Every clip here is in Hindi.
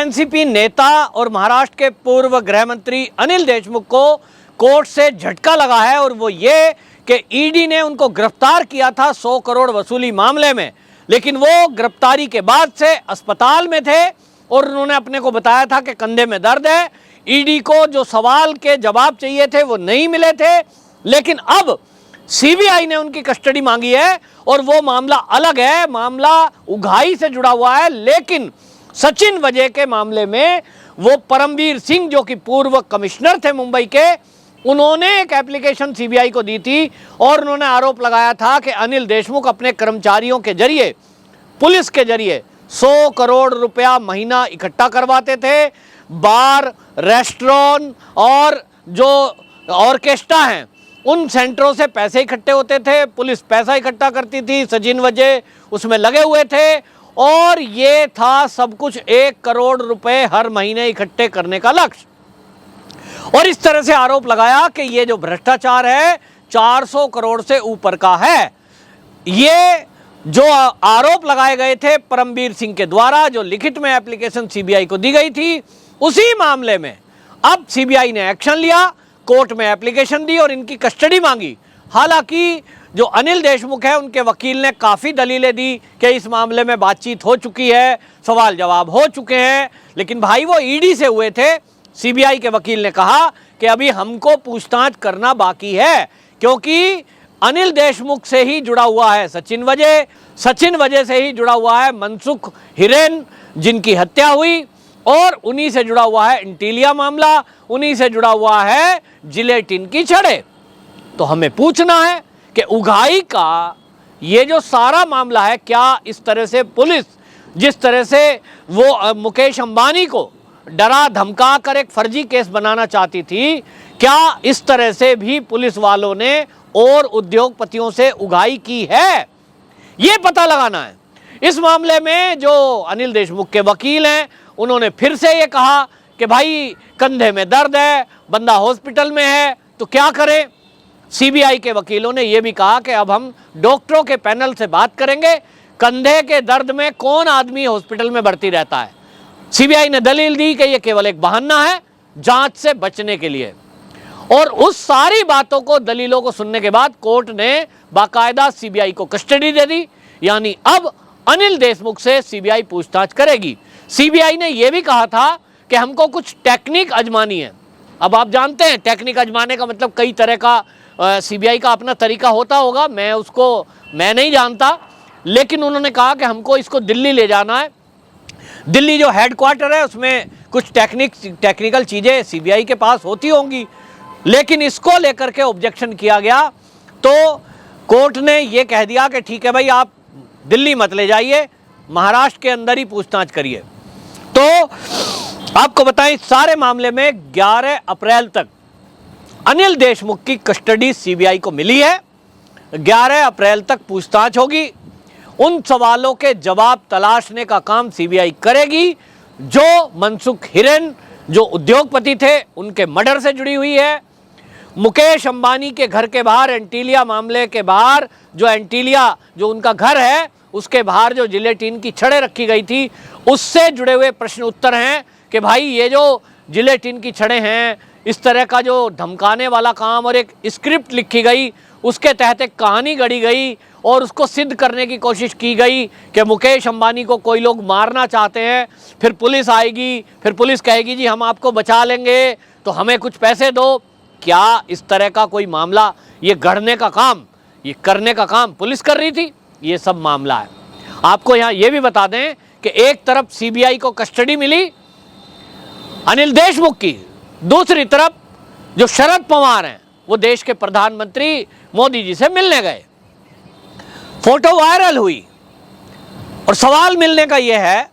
एनसीपी नेता और महाराष्ट्र के पूर्व गृह मंत्री अनिल देशमुख को कोर्ट से झटका लगा है और वो ये कि ईडी ने उनको गिरफ्तार किया था 100 करोड़ वसूली मामले में, लेकिन वो गिरफ्तारी के बाद से अस्पताल में थे और उन्होंने अपने को बताया था कि कंधे में दर्द है। ईडी को जो सवाल के जवाब चाहिए थे वो नहीं मिले थे, लेकिन अब सीबीआई ने उनकी कस्टडी मांगी है और वो मामला अलग है, मामला उघाई से जुड़ा हुआ है। लेकिन सचिन वजह के मामले में वो परमवीर सिंह जो कि पूर्व कमिश्नर थे मुंबई के, उन्होंने एक एप्लीकेशन सीबीआई को दी थी और उन्होंने आरोप लगाया था कि अनिल देशमुख अपने कर्मचारियों के जरिए, पुलिस के जरिए 100 करोड़ रुपया महीना इकट्ठा करवाते थे। बार, रेस्टोरेंट और जो ऑर्केस्ट्रा हैं उन सेंटरों से पैसे इकट्ठे होते थे, पुलिस पैसा इकट्ठा करती थी, सचिन वजह उसमें लगे हुए थे और ये था सब कुछ 1 करोड़ रुपए हर महीने इकट्ठे करने का लक्ष्य। और इस तरह से आरोप लगाया कि ये जो भ्रष्टाचार है 400 करोड़ से ऊपर का है। ये जो आरोप लगाए गए थे परमवीर सिंह के द्वारा, जो लिखित में एप्लीकेशन सीबीआई को दी गई थी, उसी मामले में अब सीबीआई ने एक्शन लिया, कोर्ट में एप्लीकेशन दी और इनकी कस्टडी मांगी। हालांकि जो अनिल देशमुख है उनके वकील ने काफ़ी दलीलें दी कि इस मामले में बातचीत हो चुकी है, सवाल जवाब हो चुके हैं, लेकिन भाई वो ईडी से हुए थे। सीबीआई के वकील ने कहा कि अभी हमको पूछताछ करना बाकी है, क्योंकि अनिल देशमुख से ही जुड़ा हुआ है सचिन वजह से ही जुड़ा हुआ है मनसुख हिरेन जिनकी हत्या हुई, और उन्हीं से जुड़ा हुआ है एंटीलिया मामला, उन्हीं से जुड़ा हुआ है जिलेटिन की छड़ें। तो हमें पूछना है कि उघाई का ये जो सारा मामला है, क्या इस तरह से पुलिस, जिस तरह से वो मुकेश अंबानी को डरा धमका कर एक फर्जी केस बनाना चाहती थी, क्या इस तरह से भी पुलिस वालों ने और उद्योगपतियों से उघाई की है, ये पता लगाना है। इस मामले में जो अनिल देशमुख के वकील हैं उन्होंने फिर से ये कहा कि भाई कंधे में दर्द है, बंदा हॉस्पिटल में है, तो क्या करें। सीबीआई के वकीलों ने यह भी कहा कि अब हम डॉक्टरों के पैनल से बात करेंगे, कंधे के दर्द में कौन आदमी हॉस्पिटल में भर्ती रहता है। सीबीआई ने दलील दी कि यह केवल एक बहाना है जांच से बचने के लिए, और उस सारी बातों को, दलीलों को सुनने के बाद कोर्ट ने बाकायदा सीबीआई को कस्टडी दे दी। यानी अब अनिल देशमुख से सीबीआई पूछताछ करेगी। सीबीआई ने यह भी कहा था कि हमको कुछ टेक्निक आजमानी है। अब आप जानते हैं टेक्निक आजमाने का मतलब कई तरह का सीबीआई का अपना तरीका होता होगा, मैं नहीं जानता, लेकिन उन्होंने कहा कि हमको इसको दिल्ली ले जाना है। दिल्ली जो हेडक्वार्टर है उसमें कुछ टेक्निकल चीज़ें सीबीआई के पास होती होंगी, लेकिन इसको लेकर के ऑब्जेक्शन किया गया तो कोर्ट ने ये कह दिया कि ठीक है भाई, आप दिल्ली मत ले जाइए, महाराष्ट्र के अंदर ही पूछताछ करिए। तो आपको बताएं, सारे मामले में 11 अप्रैल तक अनिल देशमुख की कस्टडी सीबीआई को मिली है। 11 अप्रैल तक पूछताछ होगी, उन सवालों के जवाब तलाशने का काम सीबीआई करेगी जो मनसुख हिरेन, जो उद्योगपति थे, उनके मर्डर से जुड़ी हुई है। मुकेश अंबानी के घर के बाहर, एंटीलिया मामले के बाहर, जो एंटीलिया जो उनका घर है उसके बाहर जो जिलेटिन की छड़ें रखी गई थी, उससे जुड़े हुए प्रश्न उत्तर हैं कि भाई ये जो जिलेटिन की छड़ें हैं, इस तरह का जो धमकाने वाला काम और एक स्क्रिप्ट लिखी गई, उसके तहत एक कहानी गढ़ी गई और उसको सिद्ध करने की कोशिश की गई कि मुकेश अंबानी को कोई लोग मारना चाहते हैं, फिर पुलिस आएगी, फिर पुलिस कहेगी जी हम आपको बचा लेंगे तो हमें कुछ पैसे दो। क्या इस तरह का कोई मामला, ये गढ़ने का काम, ये करने का काम पुलिस कर रही थी? ये सब मामला है। आपको यहाँ ये भी बता दें कि एक तरफ सीबीआई को कस्टडी मिली अनिल देशमुख की, दूसरी तरफ जो शरद पवार हैं वो देश के प्रधानमंत्री मोदी जी से मिलने गए, फोटो वायरल हुई और सवाल मिलने का यह है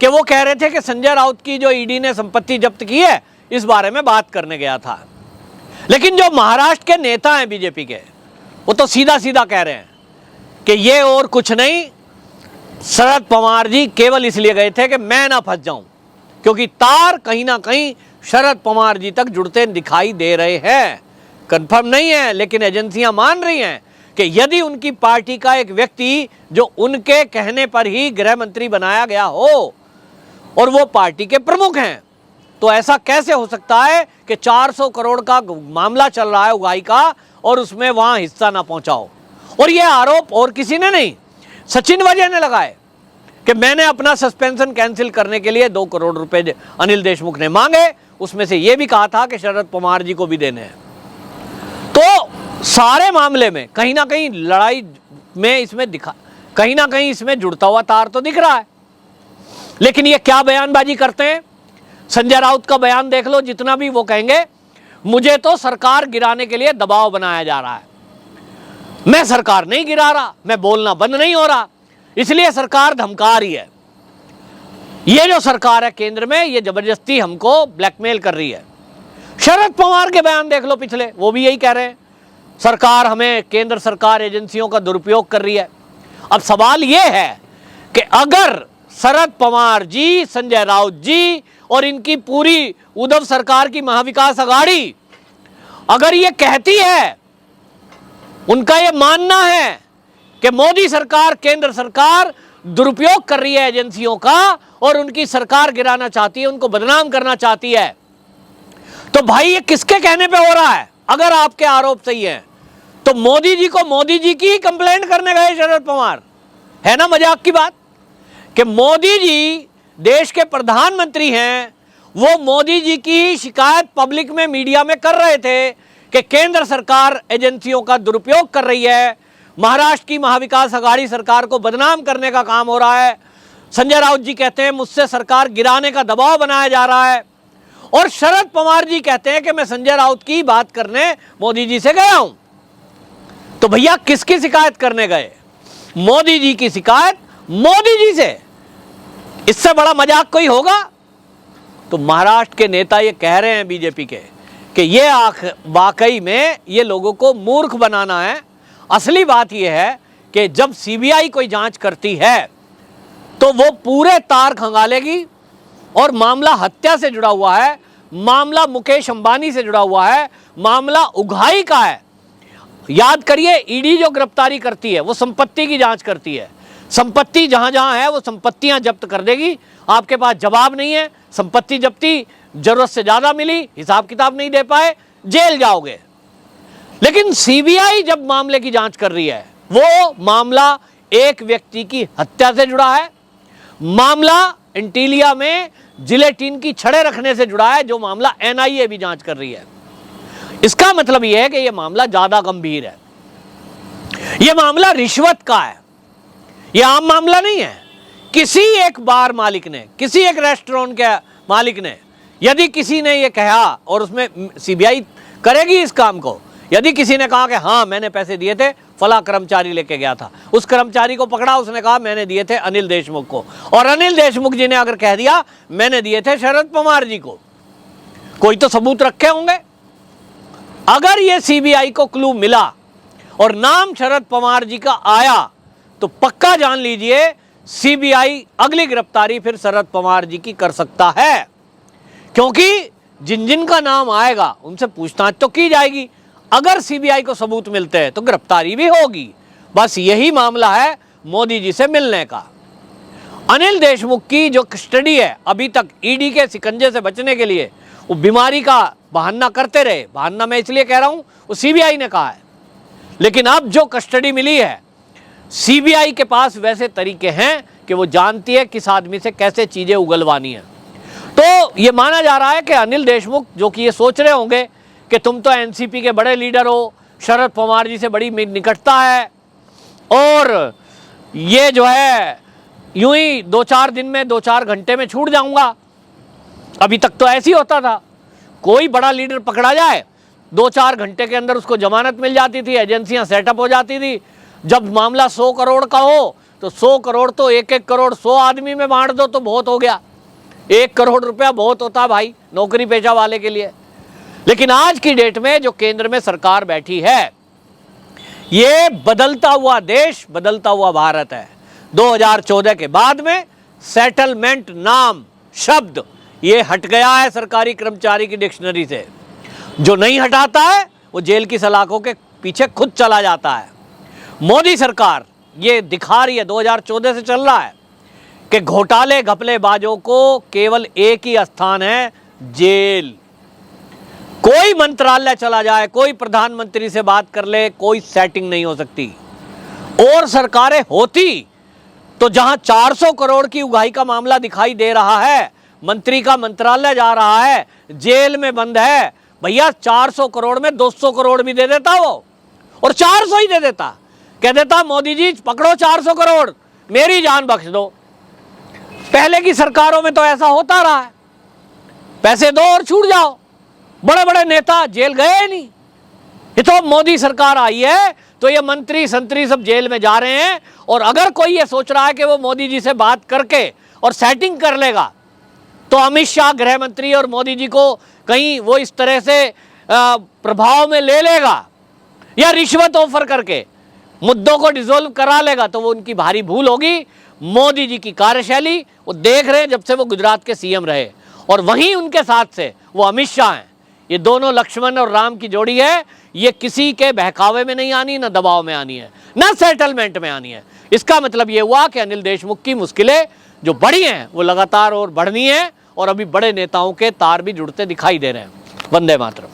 कि वो कह रहे थे कि संजय राउत की जो ईडी ने संपत्ति जब्त की है इस बारे में बात करने गया था। लेकिन जो महाराष्ट्र के नेता हैं बीजेपी के, वो तो सीधा सीधा कह रहे हैं कि ये और कुछ नहीं, शरद पवार जी केवल इसलिए गए थे कि मैं ना फंस जाऊं, क्योंकि तार कहीं ना कहीं शरद पवार जी तक जुड़ते दिखाई दे रहे हैं। कंफर्म नहीं है, लेकिन एजेंसियां मान रही हैं कि यदि उनकी पार्टी का एक व्यक्ति जो उनके कहने पर ही गृह मंत्री बनाया गया हो, और वो पार्टी के प्रमुख हैं। तो ऐसा कैसे हो सकता है कि 400 करोड़ का मामला चल रहा है उगाही का और उसमें वहां हिस्सा ना पहुंचाओ? और ये आरोप और किसी ने नहीं, सचिन वाजे ने लगाए कि मैंने अपना सस्पेंशन कैंसिल करने के लिए 2 करोड़ रुपए अनिल देशमुख ने मांगे, उसमें से यह भी कहा था कि शरद पवार जी को भी देने हैं। तो सारे मामले में कहीं ना कहीं लड़ाई में इसमें कहीं ना कहीं इसमें जुड़ता हुआ तार तो दिख रहा है। लेकिन ये क्या बयानबाजी करते हैं? संजय राउत का बयान देख लो, जितना भी वो कहेंगे मुझे तो सरकार गिराने के लिए दबाव बनाया जा रहा है। मैं सरकार नहीं गिरा रहा, मैं बोलना बंद नहीं हो रहा, इसलिए सरकार धमका रही है। ये जो सरकार है केंद्र में, ये जबरदस्ती हमको ब्लैकमेल कर रही है। शरद पवार के बयान देख लो पिछले, वो भी यही कह रहे हैं सरकार हमें, केंद्र सरकार एजेंसियों का दुरुपयोग कर रही है। अब सवाल ये है कि अगर शरद पवार जी, संजय राउत जी और इनकी पूरी उद्धव सरकार की महाविकास अघाड़ी अगर ये कहती है, उनका ये मानना है कि मोदी सरकार, केंद्र सरकार दुरुपयोग कर रही है एजेंसियों का और उनकी सरकार गिराना चाहती है, उनको बदनाम करना चाहती है, तो भाई ये किसके कहने पे हो रहा है? अगर आपके आरोप सही है तो मोदी जी को मोदी जी की कंप्लेंट करने गए शरद पवार। है ना मजाक की बात कि मोदी जी देश के प्रधानमंत्री हैं, वो मोदी जी की शिकायत पब्लिक में, मीडिया में कर रहे थे कि केंद्र सरकार एजेंसियों का दुरुपयोग कर रही है, महाराष्ट्र की महाविकास अघाड़ी सरकार को बदनाम करने का काम हो रहा है। संजय राउत जी कहते हैं मुझसे सरकार गिराने का दबाव बनाया जा रहा है, और शरद पवार जी कहते हैं कि मैं संजय राउत की बात करने मोदी जी से गया हूं। तो भैया किसकी शिकायत करने गए? मोदी जी की शिकायत मोदी जी से। इससे बड़ा मजाक कोई होगा? तो महाराष्ट्र के नेता ये कह रहे हैं बीजेपी के कि ये वाकई में ये लोगों को मूर्ख बनाना है। असली बात ये है कि जब सीबीआई कोई जांच करती है तो वो पूरे तार खंगालेगी, और मामला हत्या से जुड़ा हुआ है, मामला मुकेश अंबानी से जुड़ा हुआ है, मामला उगाही का है। याद करिए, ईडी जो गिरफ्तारी करती है वो संपत्ति की जांच करती है। संपत्ति जहां जहां है वो संपत्तियां जब्त कर देगी। आपके पास जवाब नहीं है, संपत्ति जब्ती जरूरत से ज्यादा मिली, हिसाब किताब नहीं दे पाए, जेल जाओगे। लेकिन सीबीआई जब मामले की जांच कर रही है, वो मामला एक व्यक्ति की हत्या से जुड़ा है, मामला एंटीलिया में जिलेटिन की छड़ें रखने से जुड़ा है, जो मामला एनआईए भी जांच कर रही है। इसका मतलब यह है कि यह मामला ज्यादा गंभीर है। यह मामला रिश्वत का है, यह आम मामला नहीं है। किसी एक बार मालिक ने, किसी एक रेस्टोरेंट के मालिक ने, यदि किसी ने यह कहा, और उसमें सीबीआई करेगी इस काम को, यदि किसी ने कहा कि हाँ मैंने पैसे दिए थे, फला कर्मचारी लेके गया था, उस कर्मचारी को पकड़ा, उसने कहा मैंने दिए थे अनिल देशमुख को, और अनिल देशमुख जी ने अगर कह दिया मैंने दिए थे शरद पवार जी को, कोई तो सबूत रखे होंगे। अगर ये सीबीआई को क्लू मिला और नाम शरद पवार जी का आया तो पक्का जान लीजिए सीबीआई अगली गिरफ्तारी फिर शरद पवार जी की कर सकता है, क्योंकि जिन जिन का नाम आएगा उनसे पूछताछ तो की जाएगी। अगर सीबीआई को सबूत मिलते हैं तो गिरफ्तारी भी होगी। बस यही मामला है मोदी जी से मिलने का। अनिल देशमुख की जो कस्टडी है, अभी तक ईडी के शिकंजे से बचने के लिए वो बीमारी का बहाना करते रहे। बहाना मैं इसलिए कह रहा हूं, वो सीबीआई ने कहा है। लेकिन अब जो कस्टडी मिली है, सीबीआई के पास वैसे तरीके हैं कि वो जानती है किस आदमी से कैसे चीजें उगलवानी है। तो ये माना जा रहा है कि अनिल देशमुख, जो कि ये सोच रहे होंगे कि तुम तो एनसीपी के बड़े लीडर हो, शरद पवार जी से बड़ी निकटता है, और ये जो है यूं ही 2-4 दिन में, 2-4 घंटे में छूट जाऊंगा। अभी तक तो ऐसे ही होता था, कोई बड़ा लीडर पकड़ा जाए 2-4 घंटे के अंदर उसको जमानत मिल जाती थी, एजेंसियां सेटअप हो जाती थी। जब मामला 100 करोड़ का हो तो 100 करोड़ तो 1-1 करोड़ 100 आदमी में बांट दो तो बहुत हो गया। 1 करोड़ रुपया बहुत होता है भाई नौकरी पेशा वाले के लिए। लेकिन आज की डेट में जो केंद्र में सरकार बैठी है, ये बदलता हुआ देश, बदलता हुआ भारत है। 2014 के बाद में सेटलमेंट नाम शब्द ये हट गया है सरकारी कर्मचारी की डिक्शनरी से। जो नहीं हटाता है वो जेल की सलाखों के पीछे खुद चला जाता है। मोदी सरकार ये दिखा रही है, 2014 से चल रहा है कि घोटाले घपलेबाजों को केवल एक ही स्थान है, जेल। कोई मंत्रालय चला जाए, कोई प्रधानमंत्री से बात कर ले, कोई सेटिंग नहीं हो सकती। और सरकारें होती तो जहां 400 करोड़ की उगाही का मामला दिखाई दे रहा है, मंत्री का मंत्रालय जा रहा है, जेल में बंद है, भैया 400 करोड़ में 200 करोड़ भी दे देता वो, और 400 ही दे देता, कह देता मोदी जी पकड़ो 400 करोड़, मेरी जान बख्श दो। पहले की सरकारों में तो ऐसा होता रहा है, पैसे दो और छूट जाओ। बड़े बड़े नेता जेल गए नहीं। ये तो मोदी सरकार आई है तो ये मंत्री संतरी सब जेल में जा रहे हैं। और अगर कोई ये सोच रहा है कि वो मोदी जी से बात करके और सेटिंग कर लेगा, तो अमित शाह गृह मंत्री और मोदी जी को कहीं वो इस तरह से प्रभाव में ले लेगा या रिश्वत ऑफर करके मुद्दों को डिसॉल्व करा लेगा, तो वो उनकी भारी भूल होगी। मोदी जी की कार्यशैली वो देख रहे हैं जब से वो गुजरात के सीएम रहे, और वहीं उनके साथ से वो अमित शाह हैं। ये दोनों लक्ष्मण और राम की जोड़ी है। ये किसी के बहकावे में नहीं आनी, ना दबाव में आनी है, ना सेटलमेंट में आनी है। इसका मतलब ये हुआ कि अनिल देशमुख की मुश्किलें जो बड़ी हैं वो लगातार और बढ़नी है, और अभी बड़े नेताओं के तार भी जुड़ते दिखाई दे रहे हैं। वंदे मातरम।